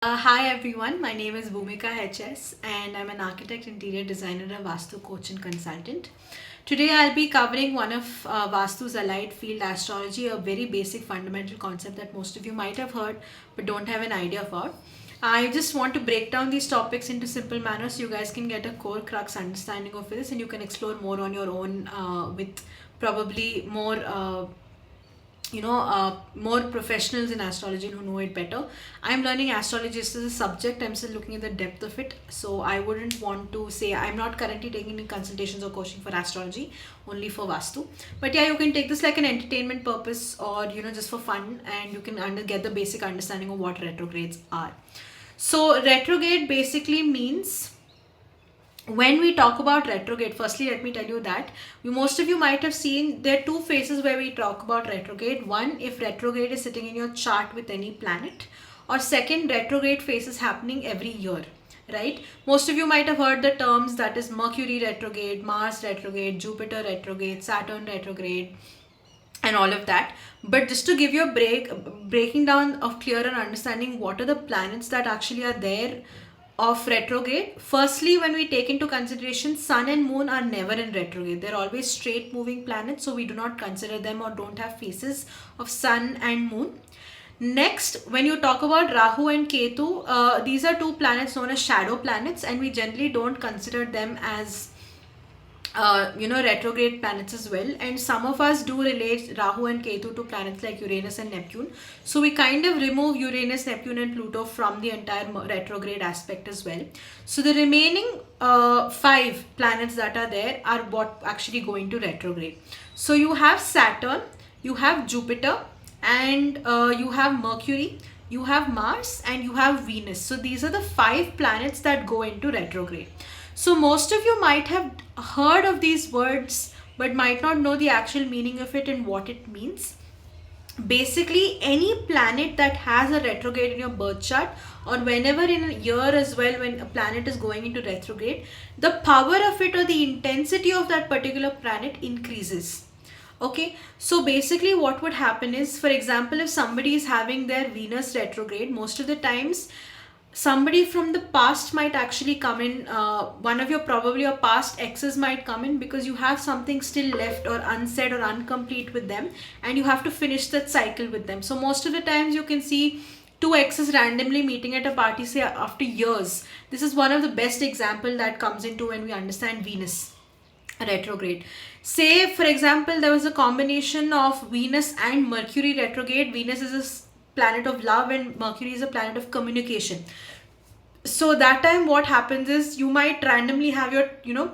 Hi everyone, my name is Bhumika HS and I'm an architect, interior designer, and Vastu coach and consultant. Today I'll be covering one of Vastu's allied field, astrology, a very basic fundamental concept that most of you might have heard but don't have an idea about. I just want to break down these topics into simple manner so you guys can get a core crux understanding of this and you can explore more on your own with probably more professionals in astrology who know it better. I'm learning astrology as a subject. I'm still looking at the depth of it, so I wouldn't want to say I'm not currently taking any consultations or coaching for astrology, only for Vastu. But yeah, you can take this like an entertainment purpose or just for fun, and you can get the basic understanding of what retrogrades are. So retrograde basically means, when we talk about retrograde, firstly let me tell you that most of you might have seen there are two phases where we talk about retrograde. One, if retrograde is sitting in your chart with any planet, or second, retrograde phase is happening every year, right? Most of you might have heard the terms, that is Mercury retrograde, Mars retrograde, Jupiter retrograde, Saturn retrograde, and all of that. But just to give you a breaking down of clear and understanding what are the planets that actually are there of retrograde. Firstly, when we take into consideration, sun and moon are never in retrograde. They're always straight moving planets, so we do not consider them or don't have phases of sun and moon. Next, when you talk about Rahu and Ketu, these are two planets known as shadow planets, and we generally don't consider them as retrograde planets as well. And some of us do relate Rahu and Ketu to planets like Uranus and Neptune. So we kind of remove Uranus, Neptune, and Pluto from the entire retrograde aspect as well. So the remaining five planets that are there are what actually go into retrograde. So you have Saturn, you have Jupiter, and you have Mercury, you have Mars, and you have Venus. So these are the five planets that go into retrograde. So most of you might have heard of these words but might not know the actual meaning of it and what it means. Basically, any planet that has a retrograde in your birth chart, or whenever in a year as well, when a planet is going into retrograde, the power of it or the intensity of that particular planet increases. Okay, so basically what would happen is, for example, if somebody is having their Venus retrograde, most of the times somebody from the past might actually come in. One of your, probably your past exes might come in, because you have something still left or unsaid or incomplete with them, and you have to finish that cycle with them. So most of the times you can see two exes randomly meeting at a party, say after years. This is one of the best example that comes into when we understand Venus retrograde. Say for example, there was a combination of Venus and Mercury retrograde. Venus is a planet of love and Mercury is a planet of communication. So that time what happens is, you might randomly have your,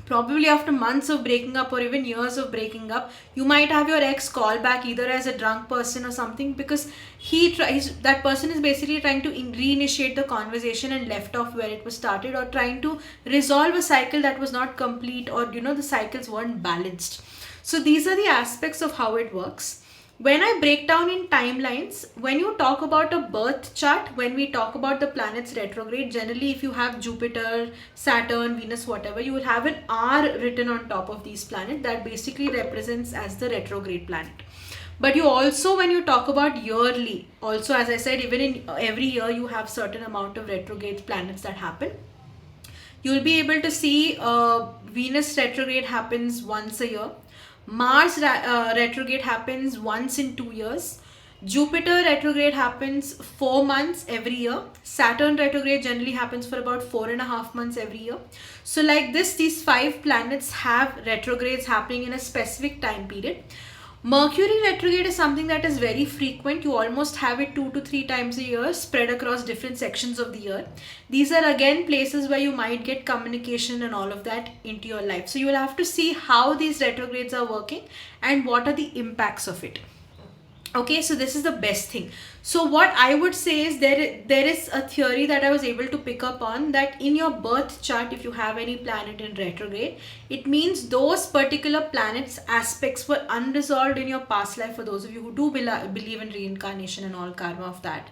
probably after months of breaking up or even years of breaking up, you might have your ex call back either as a drunk person or something, because that person is basically trying to reinitiate the conversation and left off where it was started, or trying to resolve a cycle that was not complete, or the cycles weren't balanced. So these are the aspects of how it works. When I break down in timelines, when you talk about a birth chart, when we talk about the planets retrograde, generally if you have Jupiter, Saturn, Venus, whatever, you will have an R written on top of these planets that basically represents as the retrograde planet. But you also, when you talk about yearly, also as I said, even in every year you have certain amount of retrograde planets that happen. You'll be able to see Venus retrograde happens once a year. Mars retrograde happens once in 2 years. Jupiter retrograde happens 4 months every year. Saturn retrograde generally happens for about 4.5 months every year. So like this, these five planets have retrogrades happening in a specific time period. Mercury retrograde is something that is very frequent. You almost have it 2 to 3 times a year, spread across different sections of the year. These are again places where you might get communication and all of that into your life. So you will have to see how these retrogrades are working and what are the impacts of it. Okay, so this is the best thing. So what I would say is, there is a theory that I was able to pick up on, that in your birth chart, if you have any planet in retrograde, it means those particular planets aspects were unresolved in your past life. For those of you who do believe in reincarnation and all karma of that,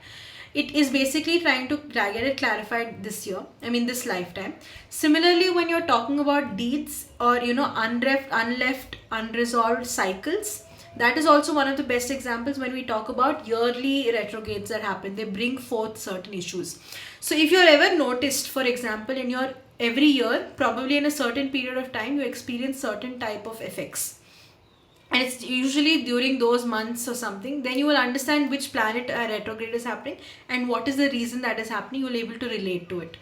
it is basically trying to get it clarified this year, this lifetime. Similarly, when you're talking about deeds or unleft unresolved cycles, That is also one of the best examples when we talk about yearly retrogrades that happen. They bring forth certain issues. So if you're ever noticed, for example, in your every year, probably in a certain period of time, you experience certain type of effects, and it's usually during those months or something, then you will understand which planet retrograde is happening and what is the reason that is happening. You will able to relate to it.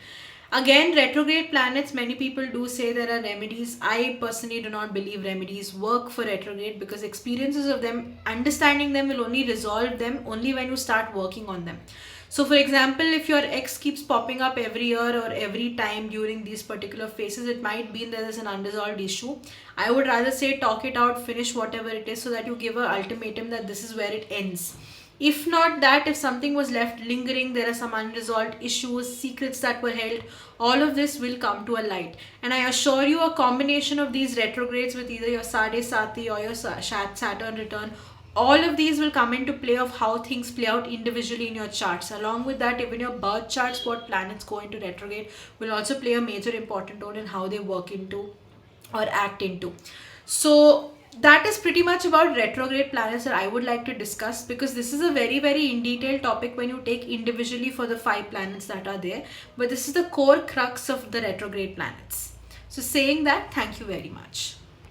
Again, retrograde planets, many people do say there are remedies. I personally do not believe remedies work for retrograde, because experiences of them, understanding them, will only resolve them only when you start working on them. So, for example, if your ex keeps popping up every year or every time during these particular phases, it might be that there's an unresolved issue. I would rather say talk it out, finish whatever it is, so that you give an ultimatum that this is where it ends. If not that, if something was left lingering, there are some unresolved issues, secrets that were held, all of this will come to a light. And I assure you, a combination of these retrogrades with either your Sade Sati or your Saturn return, all of these will come into play of how things play out individually in your charts. Along with that, even your birth charts, what planets go into retrograde, will also play a major important role in how they work into or act into. So that is pretty much about retrograde planets that I would like to discuss, because this is a very, very in detail topic when you take individually for the 5 planets that are there. But this is the core crux of the retrograde planets. So saying that, thank you very much.